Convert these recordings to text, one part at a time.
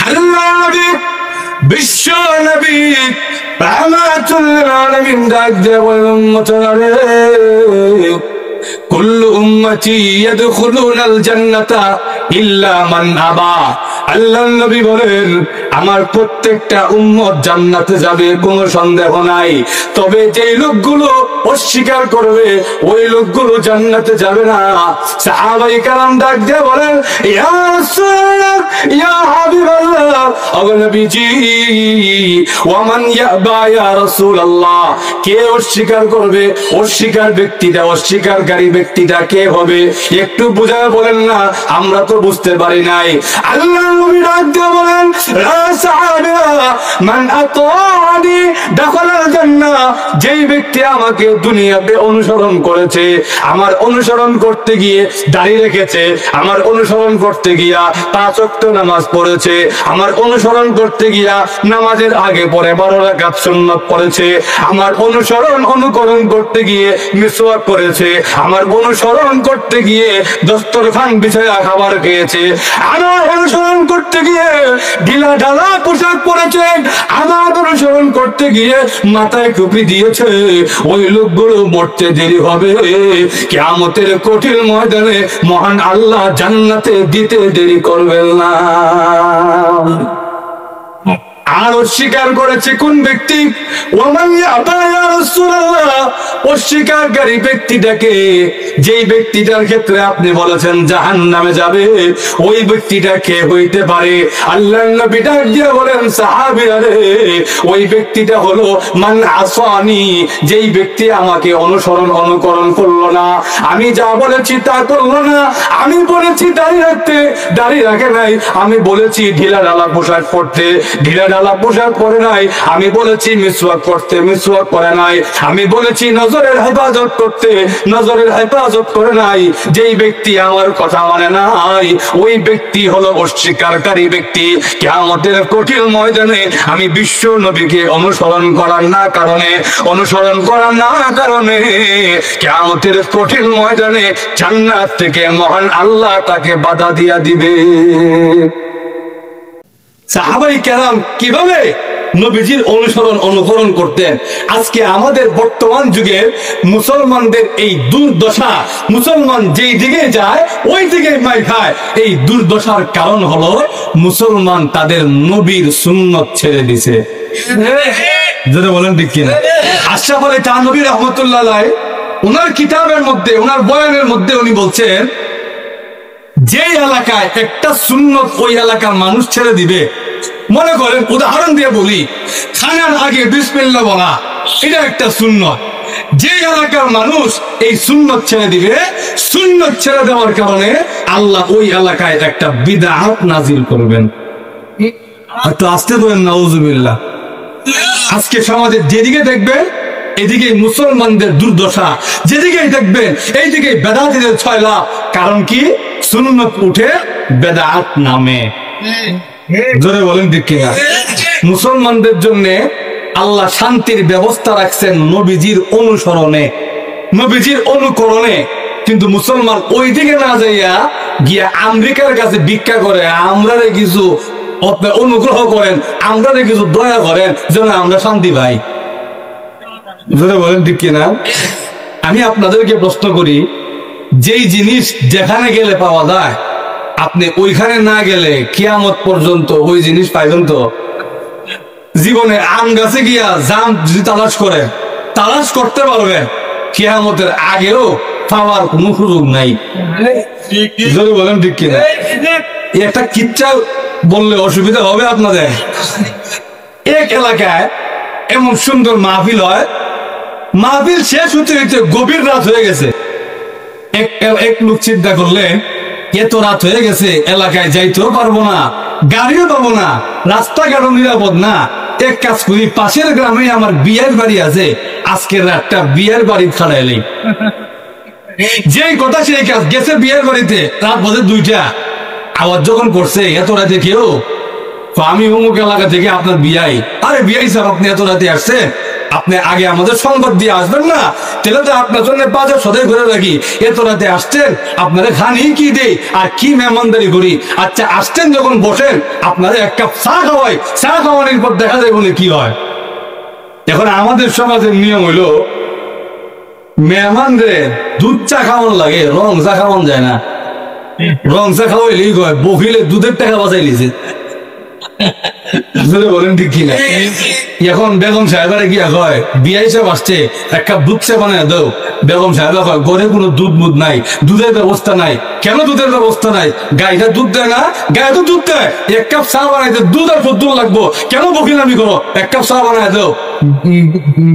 আল্লাহ নবী বিশ্ব নবী রাহমাতুল আলামিন ডাক দিয়ে বলেন উম্মতরে কুল্লু উম্মতি ইয়াদখুলুনাল জান্নাতা ইল্লা মান আবা। আল্লাহর নবী বলেন আমার প্রত্যেকটা উম্মত জান্নাতে যাবে, কোনো সন্দেহ নাই, তবে যেই লোকগুলো অস্বীকার করবে ওই লোকগুলো জান্নাতে যাবে না। সাহাবায়ে কেরাম ডাক দিয়ে বলেন ইয়া রাসূলুল্লাহ ইয়া হাবিবাল্লাহ ওয়া নবীজি ওয়া মান ইয়াবা ইয়া রাসূলুল্লাহ, কে অস্বীকার করবে? অস্বীকার ব্যক্তিটা, অস্বীকারী ব্যক্তিটা কে হবে? একটু বুঝায় বলেন না, আমরা তো বুঝতে পারি নাই। আল্লাহর নবী ডাক দিয়ে বলেন লা সাহাবা মান আতানি দাখালাল জান্নাহ, যেই ব্যক্তি আমাকে দুনিয়াতে অনুসরণ করেছে, আমার অনুসরণ করতে গিয়ে দাড়ি রেখেছে, আমার অনুসরণ করতে গিয়া 5 ওয়াক্ত নামাজ পড়েছে, আমার অনুসরণ করতে গিয়া নামাজের আগে পরে 12 রাকাত সুন্নাত পড়েছে, আমার অনুকরণ করতে গিয়ে মিসওয়াক করেছে, আমার অনুসরণ করতে গিয়ে দস্তরখান বিছায়া খাবার খেয়েছে, আমার অনুসরণ করতে গিয়ে ঢিলা ঢালা পোশাক পরেছে, আমার অনুসরণ করতে গিয়ে মাথায় টুপি দিয়েছে, ওই লোকগুলো মরতে দেরি হবে, কিয়ামতের কঠিন ময়দানে মহান আল্লাহ জান্নাতে দিতে দেরি করবেন না। আর অস্বীকার করেছে কোন ব্যক্তি? ওমান ইয়াবা ইয়া রাসূলুল্লাহ, অস্বীকারী ব্যক্তিটাকে, যেই ব্যক্তিটার ক্ষেত্রে আপনি বলেছেন জাহান্নামে যাবে, ওই ব্যক্তিটা কে হইতে পারে? আল্লাহর নবী ডাক দিয়ে বলেন সাহাবীরা রে, ওই ব্যক্তিটা হলো মান আসানি, যেই ব্যক্তি আমাকে অনুকরণ করলো না, আমি যা বলেছি তা করলো না, আমি বলেছি দাড়ি রাখতে দাড়ি রাখে নাই, আমি বলেছি ঢিলা ঢালা পোশাক পরতে ঢিলা ঢালা পোশাক পরে নাই, আমি বলেছি মিসওয়াক করতে মিসওয়াক করে নাই, আমি বলেছি নজরের হেফাজত করতে নজরের হেফাজত করে নাই, যেই ব্যক্তি আমার কথা মানে নাই, ওই ব্যক্তি হলো অস্বীকারী ব্যক্তি। কিয়ামতের কঠিন ময়দানে আমি বিশ্ব নবীকে অনুসরণ করার না কারণে কিয়ামতের কঠিন ময়দানে জান্নাত থেকে মহান আল্লাহ তাকে বাধা দিয়া দিবে। সাহাবায়ে কেরাম কিভাবে নবীজির অনুকরণ করতেন? আজকে আমাদের বর্তমান যুগের মুসলমানদের এই দুর্দশা, মুসলমান যেই দিকে যায় ওই দিকে মাই খায়, এই দুর্দশার কারণ হলো মুসলমান তাদের নবীর সুন্নত ছেড়ে দিছে। যদি বলেন ঠিক কিনা? আশরাফ আলী থানভী রাহমাতুল্লাহ আলাইহি ওনার কিতাবের মধ্যে, ওনার বয়ানের মধ্যে উনি বলছেন যে এলাকায় একটা সুন্নত ওই এলাকার মানুষ ছেড়ে দিবে, মনে করেন উদাহরণ দিয়ে বলি, খানার আগে বিসমিল্লাহ বলা, এটা একটা সুন্নত, যে এলাকার মানুষ এই সুন্নত ছেড়ে দিবে, সুন্নত ছেড়ে দেওয়ার কারণে আল্লাহ ওই এলাকায় একটা বিদআত নাজিল করবেন। হয়তো আসতে বলেন নাউজুবিল্লাহ। আজকে সমাজে যেদিকে দেখবেন এদিকে মুসলমানদের দুর্দশা, যেদিকে দেখবেন এইদিকে বেদাতীদের ছয়লাভ। কারণ কি? সুন্নত উঠে বেদাত নামে। জোরে বলেন ঠিক কিনা? মুসলমানদের জন্য আল্লাহ শান্তির ব্যবস্থা রাখছেন নবীজির অনুসরণে, নবীজির অনুকরণে, কিন্তু মুসলমান ওই দিকে না যাইয়া গিয়া আমেরিকার কাছে ভিক্ষা করে, আমরা কিছু অনুগ্রহ করেন, আমরা কিছু দয়া করেন যেন আমরা শান্তি পাই। জোরে বলেন ঠিক কিনা? আমি আপনাদেরকে প্রশ্ন করি, যেই জিনিস যেখানে গেলে পাওয়া যায়, আপনি ওইখানে না গেলে কিয়ামত পর্যন্ত ওই জিনিস পাইবেন তো? জীবনে আম গাছে গিয়া জাম যদি তালাশ করতে পারবেন, কিয়ামতের আগেও পাওয়ার কোনো সুযোগ নাই। যদি বলেন ঠিক কিনা? একটা কিচ্ছা বললে অসুবিধা হবে আপনাদের। এক এলাকায় এমন সুন্দর মাহফিল হয়, মাহফিল শেষ হতে হতে গভীর রাত হয়ে গেছে। এক লোক চিন্তা করলে এত রাত হয়ে গেছে, এলাকায় যাইতেও পারবো না, গাড়িও পাবো না, রাস্তাঘাটও নিরাপদ না, এক কাজ করি, পাশের গ্রামে আমার বিয়ের বাড়ি আছে, আজকের রাতটা বিয়ের বাড়ি খাড়াইলি। যেই কথা সেই কাজ, গেছে বিয়ের বাড়িতে, রাত বাজে 2টা, আওয়াজ যখন করছে এত রাতে কেউ, আমি অমুক এলাকা থেকে আপনার বিয়াই। আরে বিয়াই স্যার, আপনি এত রাতে আসছে? আপনি আগে আমাদের সংবাদ দিয়ে আসবেন না, তাহলে তো আপনার জন্য বাজার সদাই করে রাখি। এত রাতে আসছেন, আপনারা খানি কি দেই আর কি মেহমানদারি করি। আচ্ছা আসছেন যখন বসেন, আপনারা এক কাপ চা খাওয়াই, চা খাওয়ানোর পর দেখা যায় বলে কি হয়। এখন আমাদের সমাজের নিয়ম হইলো মেহমানরে দুধ চা খাওয়ানো লাগে, রং চা খাওয়ানো যায় না। রং চা খাওয়াইলেই কয় বকিলে দুধের টাকা বাঁচাই লিছে। বলেন ঠিক কিনা? এখন বেগম সাহেবের গিয়া কয় বিয়ে হিসাব আসছে, এক কাপ দুধ চা বানায় দাও। বেগম সাহেব কয় ঘরে কোনো দুধ মুধ নাই, দুধের ব্যবস্থা নাই। কেন দুধের ব্যবস্থা নাই? গাইটা দুধ দেয় না? গায়ে তো দুধ দেয়। এক কাপ চা বানাইতে দুধ আর দুধ লাগবো, কেন বকিলামি করো? এক কাপ চা বানায় দাও।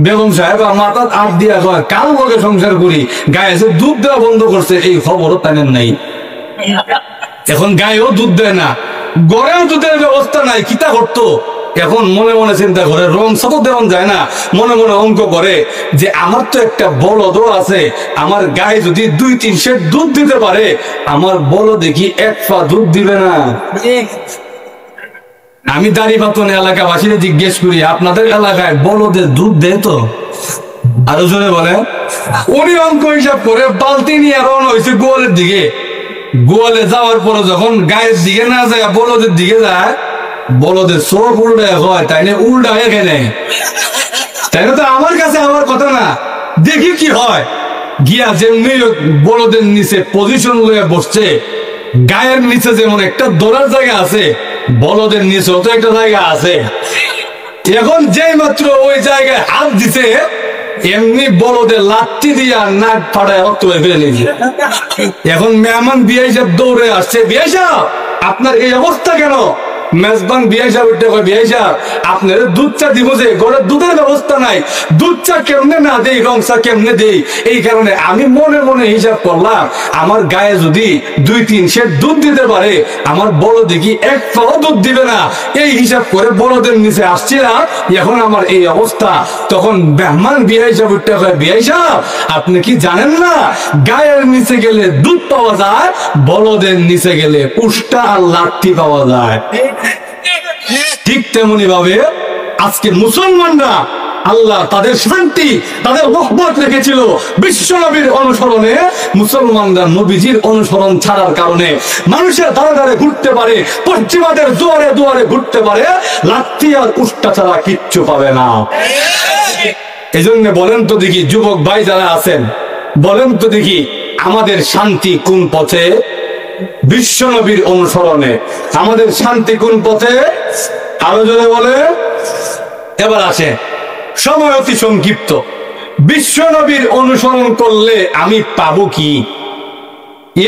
বেগম সাহেব মাথা আট দিয়া কয় কাল বলে সংসার করি, গায়ে এসে দুধ দেওয়া বন্ধ করছে, এই খবরও তাদের নাই। এখন গায়েও দুধ দেয় না, গড়েও দুধের ব্যবস্থা নাই, কিতা করতো? এখন মনে মনে চিন্তা করে, রং শত দেওয়া যায় না, মনে মনে অঙ্ক করে যে আমার তো একটা বলদও আছে, আমার গায়ে যদি 2-3 সের দুধ দিতে পারে, আমার বলদ দেখি 1 পা দুধ দিবে না। আমি দাঁড়িপাতন এলাকাবাসীরা জিজ্ঞেস করি আপনাদের এলাকায় বলদের দুধ দেয় তো? আরো জোরে বলে। উনি অঙ্ক হিসাব করে বালতি নিয়ে রওনা হয়েছে গোয়ালের দিকে। গোয়ালে যাওয়ার পরে যখন গায়ের দিকে না যায় বলদের দিকে যায়, বলদের চোখ উল্টায় হয়, তাই না? উল্টা এখানে তাই না? তো আমার কাছে আমার কথা না, দেখি কি হয়। গিয়া যেমনি বলদের নিচে পজিশন লয়ে বসছে, গায়ের নিচে যেমন একটা দৌড়ার জায়গা আছে, বলদের নিচেও তো একটা জায়গা আছে। এখন যেই মাত্র ওই জায়গায় হাত দিতে, এমনি বলদের লাত্তি দিয়া নাক ফাটায় রক্ত হয়ে ফেলে নিয়েছে। এখন মেহমান বিয়ে হিসাব দৌড়ে আসছে, বিয়ে সাহেব আপনার এই অবস্থা কেন? মেজবান বিয়ে সাহেব বিয়ে সাহেব আপনার দুধ চা দিব, যে ঘরের দুধের ব্যবস্থা নাই, দুধ চা কেমনে না দেই, রং চা কেমনে দেই। এই কারণে আমি মনে মনে হিসাব করলাম, আমার গায়ে যদি 2-3 সের দুধ দিতে পারে, আমার বড় দেখি 1 পাও দুধ দিবে না। এই হিসাব করে বড়দের নিচে আসছিলাম, এখন আমার এই অবস্থা। তখন মেহমান বিয়ে সাহেব বিয়ে সাহেব আপনি কি জানেন না, গায়ের নিচে গেলে দুধ পাওয়া যায়, বড়দের নিচে গেলে পুষ্টা আর লাঠি পাওয়া যায়। ঠিক তেমনি ভাবে আজকে মুসলমানরা, আল্লাহ তাদের শান্তি, তাদের রহমত রেখেছিল বিশ্ব নবীর অনুসরণে। মুসলমানরা নবীজির অনুসরণ ছাড়ার কারণে মানুষের দ্বারে দ্বারে ঘুরতে পারে, পশ্চিমাদের দুয়ারে দুয়ারে ঘুরতে পারে, লাঠি আর উষ্টা ছাড়া কিচ্ছু পাবে না। এই জন্য বলেন তো দেখি যুবক ভাই যারা আছেন, বলেন তো দেখি আমাদের শান্তি কোন পথে? বিশ্ব নবীর অনুসরণে। আমাদের শান্তি কোন পথে? আরো জোরে বলে। এবার আসে, সময় অতি সংক্ষিপ্ত, বিশ্ব নবীর অনুসরণ করলে আমি পাবো কি?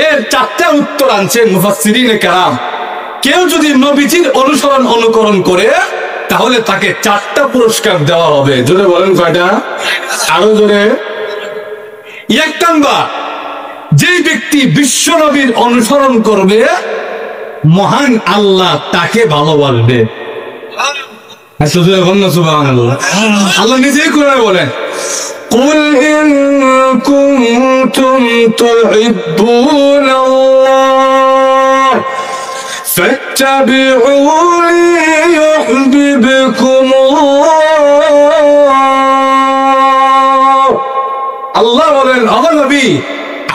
এর 4টা উত্তর আনছেন মুফাসসিরিনে কেরাম। কেউ যদি নবীজির অনুকরণ করে, তাহলে তাকে 4টা পুরস্কার দেওয়া হবে। জোরে বলেন কয়টা? আরো জোরে। 1 নাম্বার, যেই ব্যক্তি বিশ্ব নবীর অনুসরণ করবে, মহান আল্লাহ তাকে ভালোবাসবে। আল্লাহ নিজেই কোরআনে বলেন, কুল ইন কুনতুম তুহিব্বুনাল্লাহ ফাত্তাবিউনি ইউহিব্বুকুমুল্লাহ। আল্লাহ বলেন, ও নবী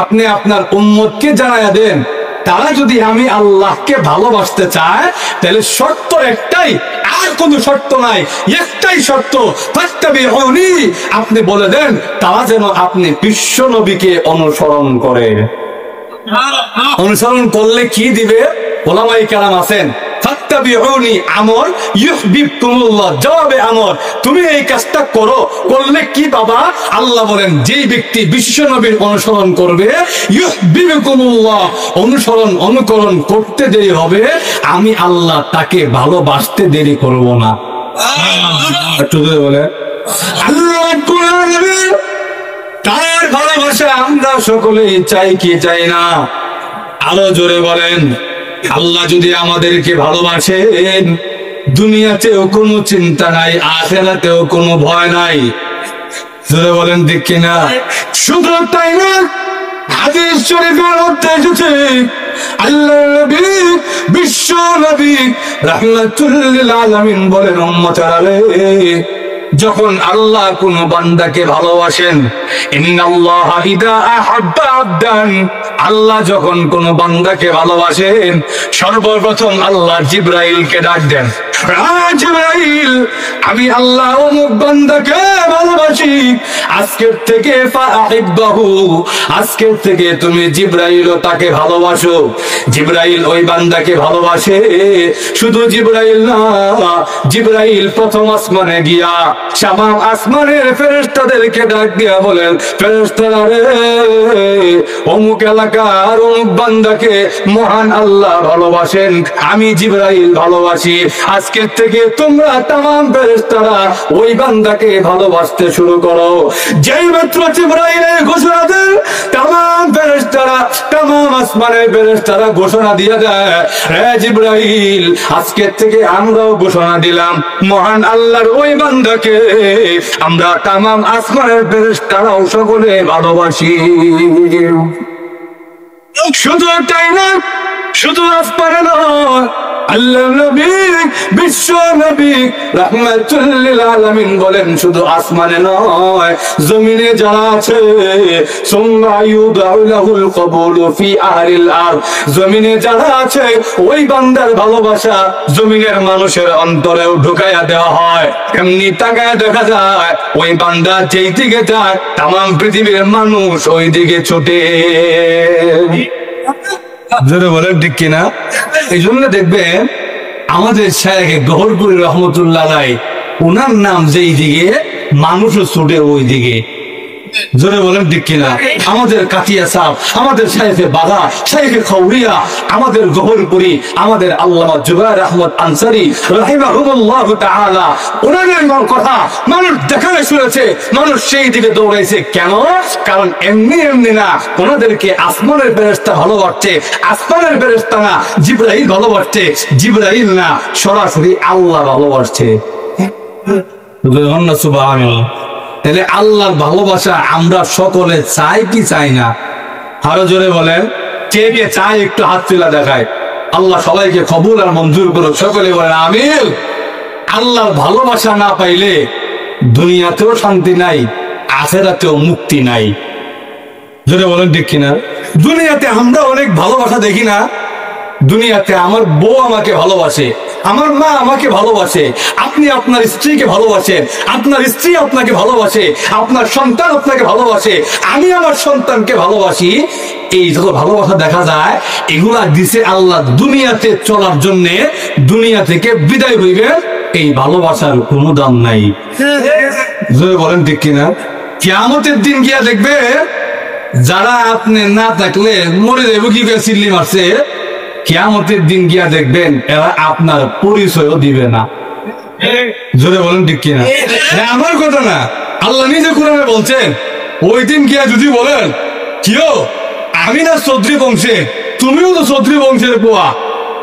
আপনি আপনার উম্মতকে জানায়া দেন, তারা যদি আমি আল্লাহকে ভালোবাসতে চায়, তাহলে শর্ত একটাই, আর কোনো শর্ত নাই, একটাই শর্ত, ফাত্তাবিউনি, আপনি বলে দেন তারা যেন আপনি বিশ্ব নবীকে অনুসরণ করে। অনুসরণ করলে কি দিবে? ওলামায়ে কেরাম আছেন, ফাত্তাবিউনি আমর, ইউহিব্বুকুমুল্লাহ জবাবে আমর, তুমি এই কাজটা করো, করলে কি বাবা? আল্লাহ বলেন যেই ব্যক্তি বিশ্ব নবীর অনুসরণ করবে, ইউহিব্বুকুমুল্লাহ, অনুকরণ করতে দেরি হবে, আমি আল্লাহ তাকে ভালোবাসতে দেরি করব না। একটু বলে আল্লাহ তার ভালোবাসা আমরা সকলেই চাই কি চাই না? আরো জোরে বলেন। আল্লাহ যদি আমাদেরকে ভালোবাসেন, দুনিয়াতেও কোনো চিন্তা নাই, আখিরাতেও কোনো ভয় নাই। জোরে বলেন ঠিক কিনা? শুধু তাই না, হাদিস শরীফের মধ্যে এসেছে, আল্লাহর নবী, বিশ্ব নবী রাহমাতুল লিল আলামিন বলেন, উম্মতেরা রে, যখন আল্লাহ কোন বান্দাকে ভালোবাসেন, ইন্নাল্লাহা ইযা আহাব্বা আবদান, আল্লাহ যখন কোন বান্দাকে ভালোবাসেন সর্বপ্রথম আল্লাহ জিবরাইলকে ডাক দেন, জিবরাইল আমি আল্লাহ অমুক বান্দাকে ভালোবাসি, আজকের থেকে ফাহিব্বাহু, আজকের থেকে তুমি জিবরাইলও তাকে ভালোবাসো। জিবরাইল ওই বান্দাকে ভালোবাসে। শুধু জিবরাইল না, জিবরাইল প্রথম আসমানে গিয়া সামাম আসমানের ফেরেশতাদেরকে ডাক দিয়া বলেন, ফেরেশতারা রে, অমুক এলাকার অমুক বান্দাকে মহান আল্লাহ ভালোবাসেন, আমি জিবরাইল ভালোবাসি, আজকের থেকে তোমরা তামাম ফেরেশতারা ওই বান্দাকে ভালোবাসতে শুরু করো। যেই মাত্র জিবরাইলের ঘোষণা দেন, তামাম ফেরেশতারা, তামাম আসমানের ফেরেশতারা ঘোষণা দিয়ে দেয়, হে জিবরাইল আজকের থেকে আমরাও ঘোষণা দিলাম মহান আল্লাহর ওই বান্দাকে আমরা তামাম আসমানের ফেরেশতারাও সকলে ভালোবাসি। শুধু তাই না, শুধু আসমানে নয়, আল্লাহ নবী বিশ্ব নবী রাহমাতুল লিল আলামিন বলেন শুধু আসমানে নয়, জমিনে যারা আছে, সুম্মা ইউদাউ লাহুল কবুলু ফি আহলিল আরদ, জমিনে যারা আছে ওই বান্দার ভালোবাসা জমিনের মানুষের অন্তরেও ঢুকাইয়া দেওয়া হয়। এমনি তাকায় দেখা যায় ওই বান্দা যেই দিকে যায় তামাম পৃথিবীর মানুষ ওই দিকে ছুটে। বলেন ঠিক কিনা? এই জন্য দেখবেন আমাদের শায়েখ গহরপুরি রহমতুল্লাহ আলাইহি, ওনার নাম যেই দিকে মানুষও ছুটে ওই দিকে। জোরে বলেন ঠিক কিনা? আমাদের কাতিয়া সাহেব, আমাদের শায়েখে বাগা, শায়েখে খৌরিয়া, আমাদের গহরপুরি, আমাদের আল্লামা জুবায়ের আহমদ আনসারী রাহিমাহুল্লাহু তাআলা, ওনাদের কথা মানুষ দেখানে শুনেছে, মানুষ সেই দিকে দৌড়াইছে। কেন? কারণ এমনি এমনি না, ওনাদেরকে আসমানের ফেরেশতা ভালোবাসছে, আসমানের ফেরেশতা না জিবরাইল ভালোবাসছে, জিবরাইল না সরাসরি আল্লাহ ভালোবাসছে। সুবহানাল্লাহ। তাহলে আল্লাহর ভালোবাসা আমরা সকলে চাই কি চাই না? আরো জোরে বলেন, কে কে চাই একটু হাত তুলে দেখায়। আল্লাহ সবাইকে কবুল আর মঞ্জুর করুক, সকলে বলেন আমিন। আল্লাহর ভালোবাসা না পাইলে দুনিয়াতেও শান্তি নাই, আখিরাতেও মুক্তি নাই। জোরে বলেন ঠিক কিনা? দুনিয়াতে আমরা অনেক ভালোবাসা দেখি না? দুনিয়াতে আমার বউ আমাকে ভালোবাসে, আমার মা আমাকে ভালোবাসে, আপনি আপনার স্ত্রীকে ভালোবাসেন, আপনার স্ত্রী আপনাকে ভালোবাসে, আপনার সন্তান আপনাকে ভালোবাসে, আমি আমার সন্তানকে ভালোবাসি। এই যত ভালোবাসা দেখা যায় এগুলা দিছে আল্লাহ দুনিয়াতে চলার জন্য, দুনিয়া থেকে বিদায় হইবে এই ভালোবাসার কোনো দাম নাই। বলেন ঠিক কিনা? কিয়ামতের দিন গিয়া দেখবে যারা আপনি না থাকলে মরে যাবো কি চিল্লি মারছে, কিয়ামতের দিন গিয়া দেখবেন এরা আপনার পরিচয়ও দিবে না। জোরে বলেন ঠিক কিনা? আমার কথা না, আল্লাহ নিজে কোরআনে বলছেন, ওই দিন গিয়া যদি বলেন কিও আমি না চৌধুরী বংশে, তুমিও তো চৌধুরী বংশের পোয়া,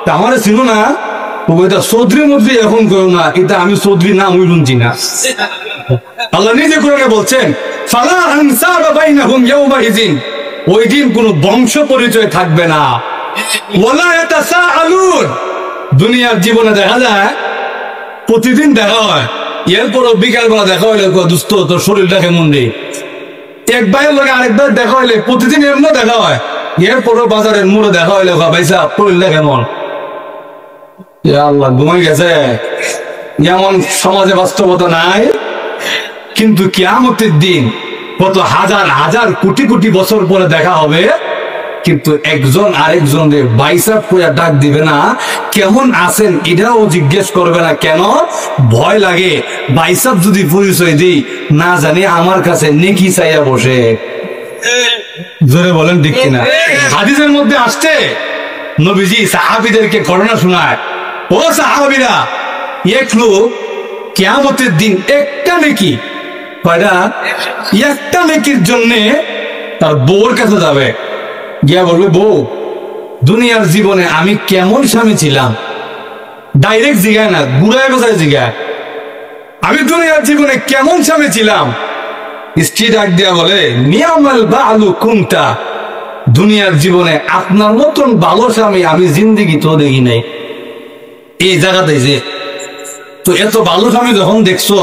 তা আমার ছিল না, চৌধুরী মধ্যে এখন করো না, এটা আমি চৌধুরী নাম ওই শুনছি না। আল্লাহ নিজে কোরআনে বলছেন, ফালা আনসাবা বাইনাহুম ইয়াওমাইযিন, ওই দিন কোনো বংশ পরিচয় থাকবে না। ওয়ালা ইয়াতাসাআলুন, দুনিয়ার জীবনে দেখা যায় প্রতিদিন দেখা হয়, এরপরও বিকালবেলা দেখা হইলে দোস্ত তোর শরীরটা কেমন রে, এক ভাইয়ের লগে আরেকবার দেখা হইলে প্রতিদিন এমন দেখা হয়, এরপরও বাজারের মোড়ে দেখা হইলে ভাইসা শরীরটা কেমন। আল্লাহ ঘুমাই গেছে, এমন সমাজে বাস্তবতা নাই। কিন্তু কিয়ামতের দিন কত হাজার হাজার কোটি কোটি বছর পরে দেখা হবে, কিন্তু একজন আরেকজনের বাইসাপ করে ডাক দিবে না, কেমন আছেন এটাও জিজ্ঞেস করবে না। কেন? ভয় লাগে বাইসাপ যদি পরিচয় দিই না জানি আমার কাছে নেকি চাইয়া বসে। জোরে বলেন ঠিক কিনা? হাদিসের মধ্যে আসছে নবীজি সাহাবীদেরকে ঘটনা শোনায়, ও সাহাবীরা, এক লোক কিয়ামতের দিন একটা নেকি, কয়টা? একটা নেকির জন্য তার বউর কাছে যাবে, গিয়া বলবে, বউ দুনিয়ার জীবনে আমি কেমন স্বামী ছিলাম, ডাইরেক্ট জিগায় না, ঘুরায় গোছায় জিগায়, আমি দুনিয়ার জীবনে কেমন স্বামী ছিলাম। স্ত্রী ডাক দিয়া বলে, নিয়ামাল বালু কুনতা, দুনিয়ার জীবনে আপনার মতন ভালো স্বামী আমি জিন্দেগি তো দেখি নাই। এই জায়গাতে যে তো এত ভালো স্বামী যখন দেখছো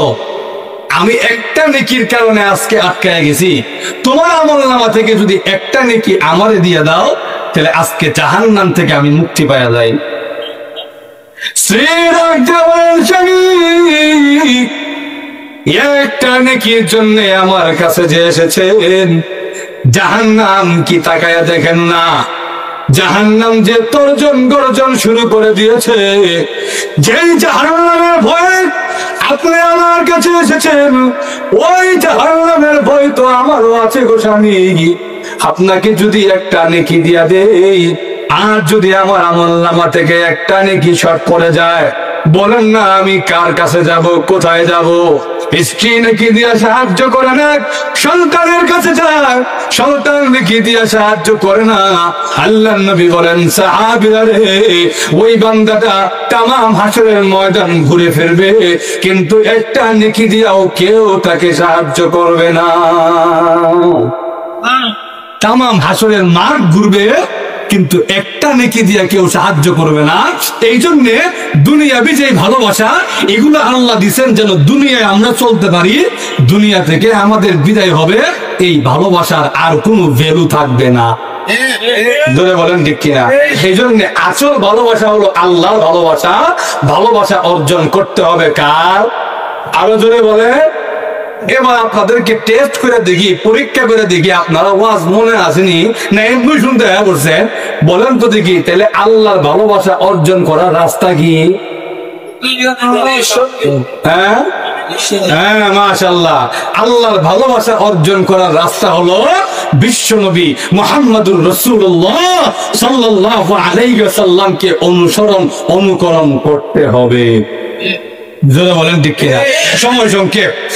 আমি একটা নেকির কারণে আজকে আটকায় গেছি, তোমার আমলনামা থেকে যদি একটা নেকি আমারে দিয়ে দাও তাহলে আজকে জাহান্নাম থেকে আমি মুক্তি পাওয়া যাই। একটা নেকির জন্য আমার কাছে যে এসেছেন, জাহান্নাম কি তাকায়া দেখেন না? জাহান্নাম যে তর্জন গর্জন শুরু করে দিয়েছে। যেই জাহান্নামের ভয়ে আপনি আমার কাছে এসেছেন, ওই জাহান্নামের ভয় তো আমারও আছে গো স্বামী। আপনাকে যদি একটা নেকি দিয়া দেই, আর যদি আমার আমলনামা থেকে একটা নেকি শর্ট পড়ে যায়, বলেন না আমি কার কাছে যাব, কোথায় যাব? স্ত্রী নেকি দিয়া সাহায্য করে না, সন্তানের কাছে যায়, সন্তান নেকি দিয়া সাহায্য করে না। আল্লাহর নবী বলেন, সাহাবীরা রে, ওই বান্দাটা তামাম হাসরের ময়দান ঘুরে ফিরবে, কিন্তু একটা নেকি দিয়াও কেউ তাকে সাহায্য করবে না। তামাম হাসরের মাঠ ঘুরবে, কিন্তু একটা নেকি দিয়া কেউ সাহায্য করবে না। এই জন্য দুনিয়াবি যে ভালোবাসা, এগুলো আল্লাহ দিচ্ছেন যেন দুনিয়ায় আমরা চলতে পারি। দুনিয়া থেকে আমাদের বিদায় হবে, এই ভালোবাসার আর কোনো ভ্যালু থাকবে না। ধরে বলেন ঠিক কিনা? এই জন্য আসল ভালোবাসা হলো আল্লাহর ভালোবাসা। ভালোবাসা অর্জন করতে হবে কার? আরো জোরে বলে। এবার আপনাদেরকে টেস্ট করে দেখি, পরীক্ষা করে দেখি, আপনারা ওয়াজ মনে আসেনি না এমনি শুনতে করছেন? বলেন তো দেখি, তাহলে আল্লাহর ভালোবাসা অর্জন করার রাস্তা কি? হ্যাঁ হ্যাঁ, মাশাআল্লাহ। আল্লাহর ভালোবাসা অর্জন করার রাস্তা হলো বিশ্বনবী মুহাম্মদুর রাসূলুল্লাহ সাল্লাল্লাহু আলাইহি ওয়াসাল্লামকে অনুকরণ করতে হবে। যারা বলেন ঠিক কিনা? সময়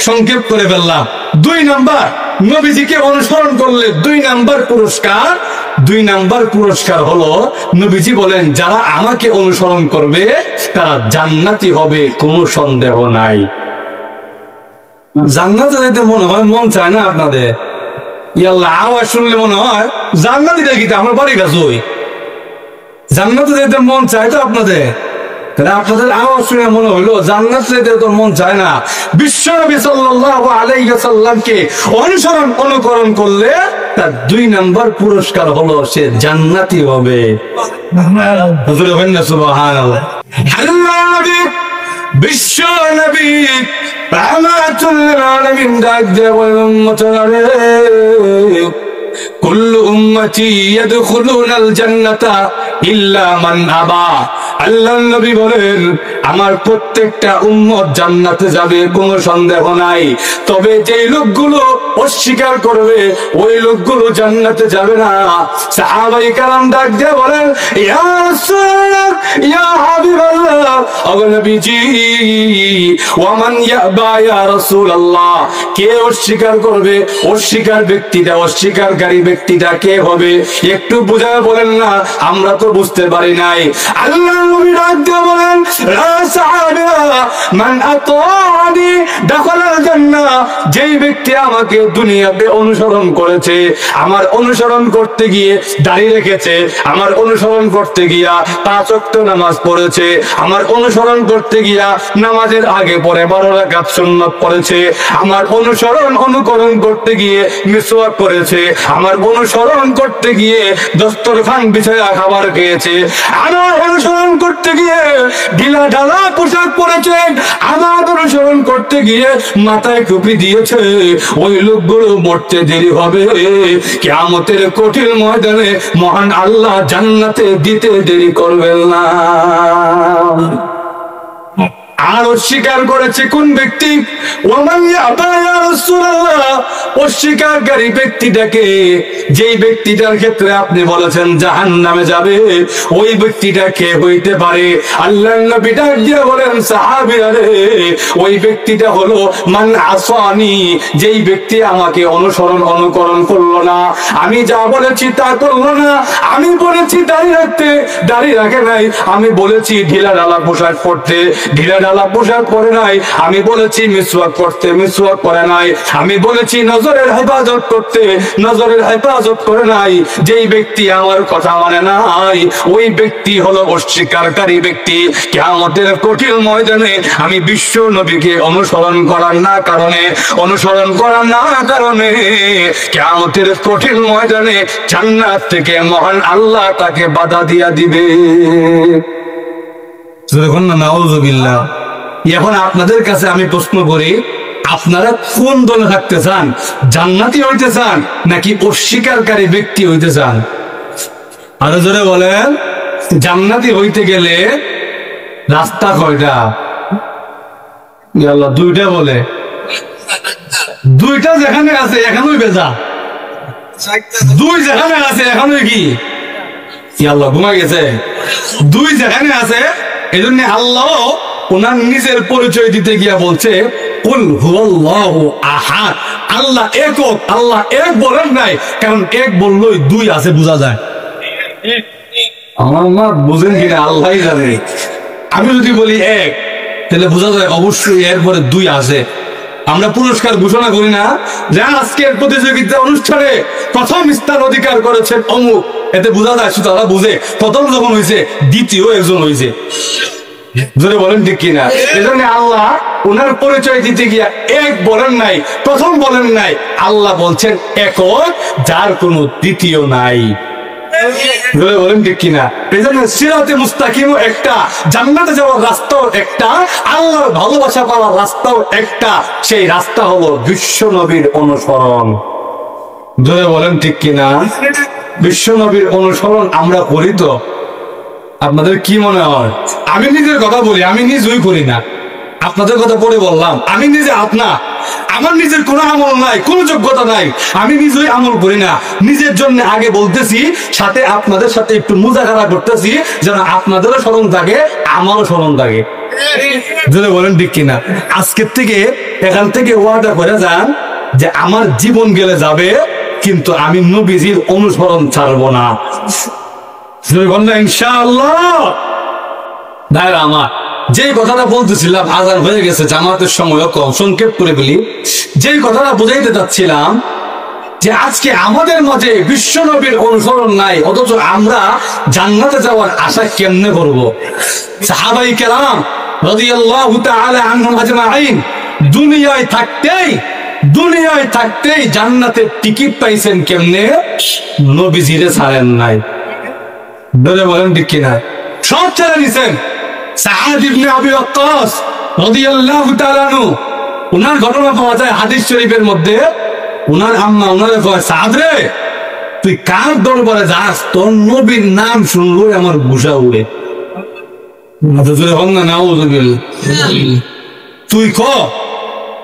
সংক্ষেপ করে ফেললাম। 2 নাম্বার, নবীজিকে অনুসরণ করলে 2 নাম্বার পুরস্কার। 2 নাম্বার পুরস্কার হলো, নবীজি বলেন যারা আমাকে অনুসরণ করবে তারা জান্নাতি হবে, কোনো সন্দেহ নাই। জান্নাতে যেতে মনে হয় মন চায় না আপনাদের? ইয়াল্লাহ, আওয়াজ শুনলে মনে হয় জান্নাতি দেখি তো আমার বাড়ি কাছে। জান্নাতে যেতে মন চায় তো আপনাদের? আপনাদের আওয়াজ শুনে মনে হলো জান্নাত যেতে তো মন চায় না। বিশ্বনবী সাল্লাল্লাহু আলাইহি ওয়াসাল্লামকে অনুকরণ করলে তার 2 নাম্বার পুরস্কার হলো সে জান্নাতি হবে। হুজুর বলেন না সুবহানাল্লাহ। আল্লাহর নবী বিশ্বনবী রাহমাতুল লিল আলামিন ডাক দিয়ে বলেন, উম্মতরে, কুল্লু উম্মতি ইয়াদখুলুনাল জান্নাতা ইল্লা মান আবা। আল্লাহর নবী বলেন আমার প্রত্যেকটা উম্মত জান্নাতে যাবে, কোনো সন্দেহ নাই। তবে যেই লোকগুলো অস্বীকার করবে ওই লোকগুলো জান্নাতে যাবে না। সাহাবায়ে কেরাম ডাক দিয়ে বলেন, ইয়া রাসূলুল্লাহ, ইয়া হাবিবাল্লাহ, ও নবীজি, ওয়া মান ইয়াবা ইয়া রাসূলুল্লাহ, কে অস্বীকার করবে? অস্বীকারী ব্যক্তিটা কে হবে? একটু বুঝায় বলেন না, আমরা তো বুঝতে পারি নাই। আল্লাহর নবী ডাক দিয়ে বলেন, লা সাহাবা মান আতানি দাখালাল জান্নাহ, যেই ব্যক্তি আমাকে দুনিয়াতে অনুসরণ করেছে, আমার অনুসরণ করতে গিয়ে দাড়ি রেখেছে, আমার অনুসরণ করতে গিয়া 5 ওয়াক্ত নামাজ পড়েছে, আমার অনুসরণ করতে গিয়া নামাজের আগে পরে 12 রাকাত সুন্নাত পড়েছে, আমার অনুকরণ করতে গিয়ে মিসওয়াক করেছে, আমার অনুসরণ করতে গিয়ে দস্তরখান বিছায়া খাবার খেয়েছে, আমার অনুসরণ করতে গিয়ে ঢিলা ঢালা পোশাক পরেছে, আমার অনুসরণ করতে গিয়ে মাথায় টুপি দিয়েছে, ওই লোকগুলো মরতে দেরি হবে, কিয়ামতের কঠিন ময়দানে মহান আল্লাহ জান্নাতে দিতে দেরি করবেন না। আর অস্বীকার করেছে কোন ব্যক্তি? ওমান ইয়াবা ইয়া রাসূলুল্লাহ, অস্বীকারী ব্যক্তিটাকে, যেই ব্যক্তিটার ক্ষেত্রে আপনি বলেছেন জাহান্নামে যাবে, ওই ব্যক্তিটা কে হইতে পারে? আল্লাহর নবী ডাক দিয়ে বলেন, সাহাবীরা রে, ওই ব্যক্তিটা হলো মান আসানি, যেই ব্যক্তি আমাকে অনুকরণ করলো না, আমি যা বলেছি তা করলো না, আমি বলেছি দাড়ি রাখতে, দাড়ি রাখে নাই, আমি বলেছি ঢিলা ঢালা পোশাক পরতে, ঢিলা ঢালা পোশাক পরে নাই, আমি বলেছি মিসওয়াক করতে মিসওয়াক করে নাই, আমি বলেছি নজরের হেফাজত করতে নজরের হেফাজত করে নাই। যেই ব্যক্তি আমার কথা মানে নাই ওই ব্যক্তি হলো অস্বীকারী ব্যক্তি। কিয়ামতের কঠিন ময়দানে আমি বিশ্ব নবীকে অনুসরণ করার না কারণে কিয়ামতের কঠিন ময়দানে জান্নাত থেকে মহান আল্লাহ তাকে বাধা দিয়া দিবে। নাউযুবিল্লাহ। এখন আপনাদের কাছে আমি প্রশ্ন করি, আপনারা কোন দলে থাকতে চান? জান্নাতি হইতে চান নাকি অস্বীকারী ব্যক্তি হইতে চান? আরো জোরে বলেন। জান্নাতি হইতে গেলে রাস্তা কয়টা? আল্লাহ দুইটা বলে, দুইটা যেখানে আছে এখানেই বেজা, দুই যেখানে আছে এখানেই কি আল্লাহ ঘুমা গেছে, দুই যেখানে আছে। এই জন্য আল্লাহ ওনার নিজের পরিচয় দিতে গিয়া বলছে কুল হুয়াল্লাহু আহাদ, আল্লাহ একক। আল্লাহ এক বলেন নাই, কারণ এক বললেই দুই আছে বোঝা যায়। আমার মা বুঝেন কিনা আল্লাহ জানে। আমি যদি বলি এক তাহলে বোঝা যায় অবশ্যই এরপরে দুই আছে। আমরা পুরস্কার ঘোষণা করি না যে আজকের প্রতিযোগিতা অনুষ্ঠানে প্রথম স্থান অধিকার করেছেন অমুক, এতে বোঝা যায় তারা বুঝে প্রথম যখন হয়েছে দ্বিতীয় একজন হয়েছে। জোরে বলেন ঠিক কিনা? এজন্য আল্লাহ ওনার পরিচয় দিতে গিয়া এক বলেন নাই, প্রথম বলেন নাই, আল্লাহ বলছেন একক, যার কোনো দ্বিতীয় নাই। বলেন ঠিক কিনা? এই জন্য সিরাতে মুস্তাকিমও একটা, জান্নাতে যাওয়ার রাস্তাও একটা, আল্লাহর ভালোবাসা পাওয়ার রাস্তাও একটা। সেই রাস্তা হলো বিশ্ব নবীর অনুসরণ। জোরে বলেন ঠিক কিনা? বিশ্ব নবীর অনুসরণ আমরা করি তো? আপনাদের কি মনে হয়? আমি নিজের কথা বলি, আমি নিজেই করি না। আপনাদের কথা পরে বললাম, আমি নিজে আমার নিজের কোনো আমল নাই, কোনো যোগ্যতা নাই, আমি নিজেই আমল করি না। নিজের জন্য আগে বলতেছি, সাথে আপনাদের সাথে একটু মুজাহারা করতেছি, যেন আপনাদেরও স্মরণ থাকে, আমারও স্মরণ থাকে। যদি বলেন ঠিক কিনা? আজকের থেকে এখান থেকে ওয়াদা করে যান যে আমার জীবন গেলে যাবে, কিন্তু আমি নবীজির অনুসরণ ছাড়বো না। ইনশাআল্লাহ। ভাইরা আমার, যে কথাটা বলতেছিলাম, আজান হয়ে গেছে, জামাতের সময় কম, সংক্ষেপ করে বলি। যে কথাটা বুঝাইতে চাচ্ছিলাম যে আজকে আমাদের মাঝে বিশ্ব নবীর অনুসরণ নাই, অথচ আমরা জান্নাতে যাওয়ার আশা কেমনে করবো? সাহাবায়ে কেরাম রাদিয়াল্লাহু তাআলা আনহুম আজমাইন দুনিয়ায় থাকতেই জান্নাতের টিকিট পাইছেন কেমনে? নবীজিরে ছাড়েন নাই। বলে বলেন ঠিক কিনা? সব ছেড়ে নিছেন। সাআদ ইবনে আবি ওয়াক্কাস রাদিয়াল্লাহু তাআলা আনহু, ওনার ঘটনা পাওয়া যায় হাদিস শরীফের মধ্যে। ওনার আম্মা ওনারে কয়, সাআদ রে, তুই কার দরবারে যাস? তোর নবীর নাম শুনলই আমার গুসা উড়ে।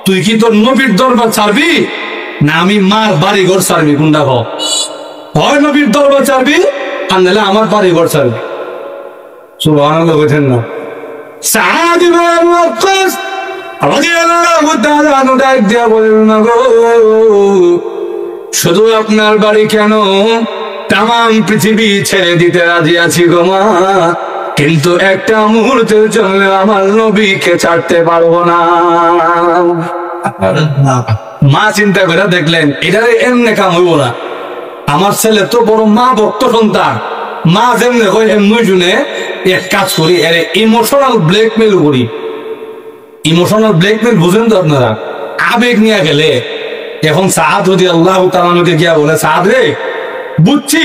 তুই কি তোর নবীর দরবার ছাড়বি না আমি মার বাড়ি ঘর ছাড়বি? কোনটা হয়? নবীর দরবার ছাড়বি আর নাহলে আমার বাড়ি ঘর ছাড়বি। সুবহানাল্লাহ বলেন না? সাআদ ইবনে আবি ওয়াক্কাস রাদিয়াল্লাহু তাআলা আনহু ডাক দিয়া বলেন, না গো, শুধু আপনার বাড়ি কেন, তামাম পৃথিবী ছেড়ে দিতে রাজি আছি গো মা, কিন্তু একটা মুহূর্তের জন্য আমার নবীকে ছাড়তে পারবো না। মা চিন্তা করে দেখলেন এটারে এমনি কাম হইব না। আমার ছেলে তো বড় মা ভক্ত সন্তান, মা যেমনি হয় এমনি শুনে এক কাজ করি, এর ইমোশনাল ব্ল্যাকমেল করি। ইমোশনাল ব্ল্যাকমেল বুঝেন তো আপনারা? আবেগ নিয়ে গেলে এখন সাআদ রাদিয়াল্লাহু তাআলা আনহুকে গিয়া বলে, সাআদ রে, বুঝছি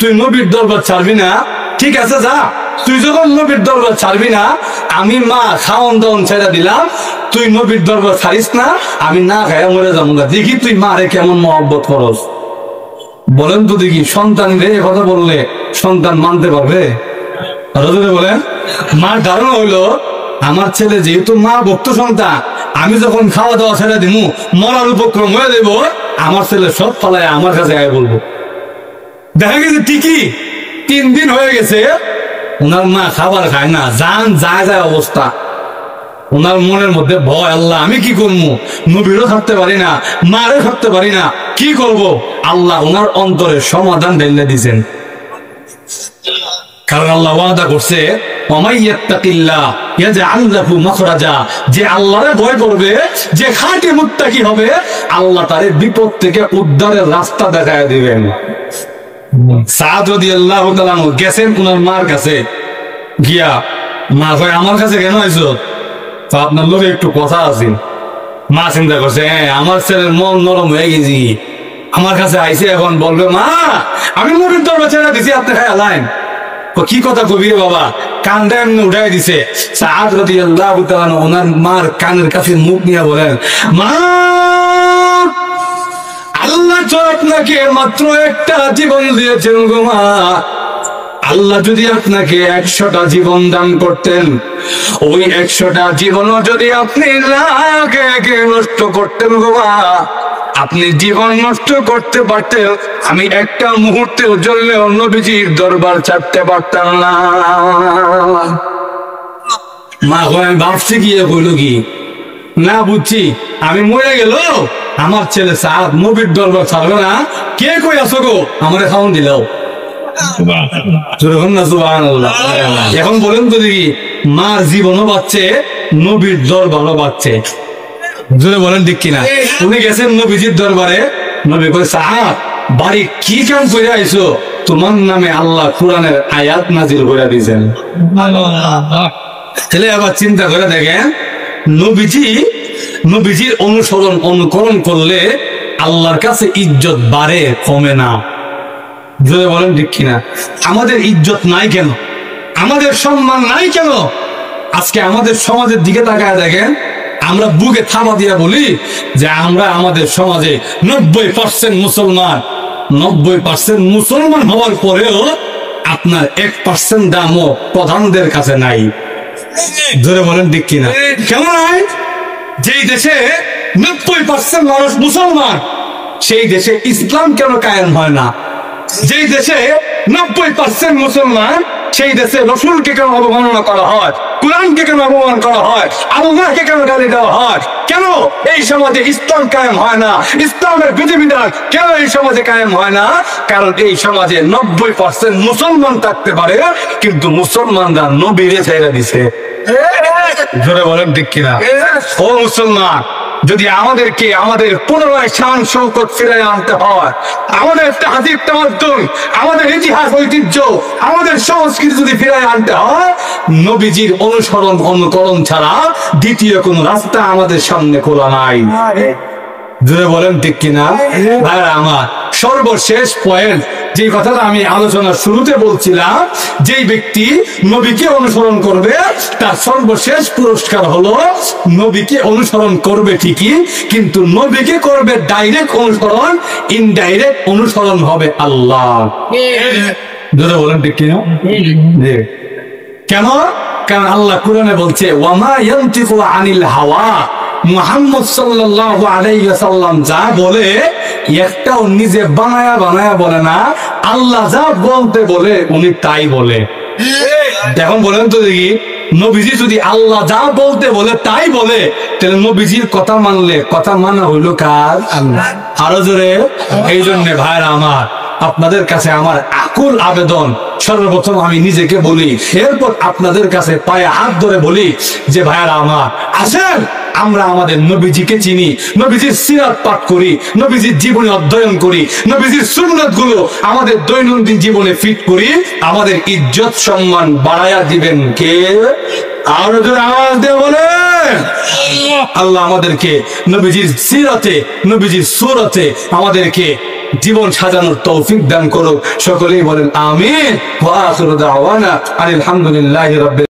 তুই নবীর দরবার ছাড়বি না, ঠিক আছে যা, তুই যখন নবীর দরবার ছাড়বি না, আমি মা খাওয়ন দাওয়ন ছেড়ে দিলাম, তুই নবীর দরবার ছাড়িস না, আমি না খাইয়া মরে যাবো না, দেখি তুই মারে কেমন মহব্বত করস। বলেন তো দেখি, সন্তান রে কথা বললে সন্তান মানতে পারবে? বলেন। মার ধারণা হইলো আমার ছেলে যেহেতু মা ভক্ত সন্তান, আমি যখন খাওয়া দাওয়া ছেড়ে দিব, মরার উপক্রম হয়ে দেব, আমার ছেলে সব পালায় আমার কাছে আয় বলবো। দেখা গেছে ঠিকই 3 দিন হয়ে গেছে, ওনার মা খাবার খায় না, জান যায় অবস্থা। ওনার মনের মধ্যে ভয়, আল্লাহ আমি কি করবো? নবীরও থাকতে পারি না, মারও থাকতে পারি না, কি করব? আল্লাহ ওনার অন্তরে সমাধান ঢেলে দিয়েছেন। কারণ আল্লাহ ওয়াদা করছে ওয়ামাইয়াত্তাকিল্লাহ ইয়াজআল লাহু মাখরাজা, যে আল্লাহরে ভয় করবে, যে খাঁটি মুত্তাকি হবে, আল্লাহ তারে বিপদ থেকে উদ্ধারের রাস্তা দেখায় দিবেন। সাদ রাদিয়াল্লাহু তাআলা গেছেন ওনার মার কাছে, গিয়া মা কয় আমার কাছে কেন আইছো? তো আপনার লোকে একটু কথা আছে। মা চিন্তা করছে আমার ছেলের মন নরম হয়ে গেছি, আমার কাছে আইসে এখন বলবে মা আমি নবীর দরবার ছেড়ে দিছি, আপনি খায় লাইন কি কথা কবি বাবা, কানটা এমনি উঠাই দিছে। সাদ রাদিয়াল্লাহু তাআলা ওনার মার কানের কাছে মুখ নিয়ে বলেন, মা আল্লাহ তো আপনাকে মাত্র একটা জীবন দিয়েছেন গো মা, আল্লাহ যদি আপনাকে 100টা জীবন দান করতেন, ওই 100টা জীবনও যদি আপনি নষ্ট করতেন গো মা, আপনি জীবন নষ্ট করতে পারতেন, আমি একটা মুহূর্তের জন্য নবীজির দরবার ছাড়তে পারতাম না। মা আমি ভাবছি গিয়ে বলল কি না বুঝছি, আমি মরে গেল আমার ছেলে সাদ নবীর দরবার ছাড়বে না, কে কই আসো গো আমার খাওয়ান দিলাও। এখন বলেন তো দেখি, মার জীবনও বাঁচছে, নবীর দরবারও বাঁচছে, জোরে বলেন ঠিক কিনা? উনি গেছেন নবীজির দরবারে, নবী কই সাদ বাড়ি কি কাম করে আইছো? তোমার নামে আল্লাহ কোরআনের আয়াত নাজিল করে দিয়েছেন। তাহলে আবার চিন্তা করে দেখেন, নবীজির অনুকরণ করলে আল্লাহর কাছে ইজ্জত বাড়ে, কমে না। জোরে বলেন ঠিক কিনা? আমাদের ইজ্জত নাই কেন? আমাদের সম্মান নাই কেন? আজকে আমাদের সমাজের দিকে তাকায় দেখেন, আমরা বুকে থাবা দিয়া বলি যে আমরা আমাদের সমাজে 90% মুসলমান, 90% মুসলমান হওয়ার পরেও আপনার 1% দামও প্রধানদের কাছে নাই। জোরে বলেন ঠিক কিনা? কেমন হয়? যেই দেশে 90% মানুষ মুসলমান, সেই দেশে ইসলাম কেন কায়েম হয় না? যেই দেশে 90% মুসলমান, সেই দেশে রসুলকে কেন অবমাননা করা হয়, কোরআনকে কেন অপমান করা হয়, আল্লাহকে কেন গালি দেওয়া হয়? কেন এই সমাজে ইসলাম কায়েম হয় না? ইসলামের বিধিবিধান কেন এই সমাজে কায়েম হয় না? কারণ এই সমাজে 90% মুসলমান থাকতে পারে, কিন্তু মুসলমানরা নবীরে ছেড়ে দিছে। জোরে বলেন ঠিক কিনা? ও মুসলমান, যদি আমাদেরকে আমাদের পুনরায় শান শৌকত ফিরে আনতে হয়, আমাদের তাহজিব তামাদ্দুন, আমাদের ইতিহাস ঐতিহ্য, আমাদের সংস্কৃতি যদি ফিরে আনতে হয়, নবীজির অনুকরণ ছাড়া দ্বিতীয় কোন রাস্তা আমাদের সামনে খোলা নাই। জোরে বলেন ঠিক কিনা? ভাইরা আমার, সর্বশেষ পয়েন্ট যে কথাটা আমি আলোচনার শুরুতে বলছিলাম, যেই ব্যক্তি নবীকে অনুসরণ করবে তার সর্বশেষ পুরস্কার হলো নবীকে অনুসরণ করবে ঠিকই, কিন্তু নবীকে করবে ডাইরেক্ট অনুসরণ, ইনডাইরেক্ট অনুসরণ হবে আল্লাহ। জোরে বলেন ঠিক কিনা? কেন? কারণ আল্লাহ কোরআনে বলছে ওয়ামা ইয়ানতিকু আনিল হাওয়া, মুহাম্মদ সাল্লাল্লাহু আলাইহি ওয়াসাল্লাম যা বলে একটাও নিজে বানায়া বলে না, আল্লাহ যা বলতে বলে উনি তাই বলে। এখন বলেন তো দেখি, নবীজি যদি আল্লাহ যা বলতে বলে তাই বলে, তাহলে নবীজির কথা মানলে কথা মানা হইল কার? আল্লাহ। আরো জোরে। এই জন্য ভাইরা আমার, আপনাদের কাছে আমার আকুল আবেদন, সর্বপ্রথম আমি নিজেকে বলি, এরপর আপনাদের কাছে পায়ে হাত ধরে বলি যে ভাইরা আমার, আসেন আমরা আমাদের নবীজিকে চিনি, নবীজির সিরাত পাঠ করি, নবীজির জীবনে অধ্যয়ন করি, নবীজির সুন্নাত গুলো আমাদের দৈনন্দিন জীবনে ফিট করি। আমাদের ইজ্জত সম্মান বাড়ায়া দিবেন কে? আরো জোরে আওয়াজ দিয়ে বলেন। আল্লাহ আমাদেরকে নবীজির সিরাতে, নবীজির সুরাতে আমাদেরকে জীবন সাজানোর তৌফিক দান করুক। সকলেই বলেন আমিন। ওয়া আখিরু দাওয়ানা আলহামদুলিল্লাহি রাব্বিল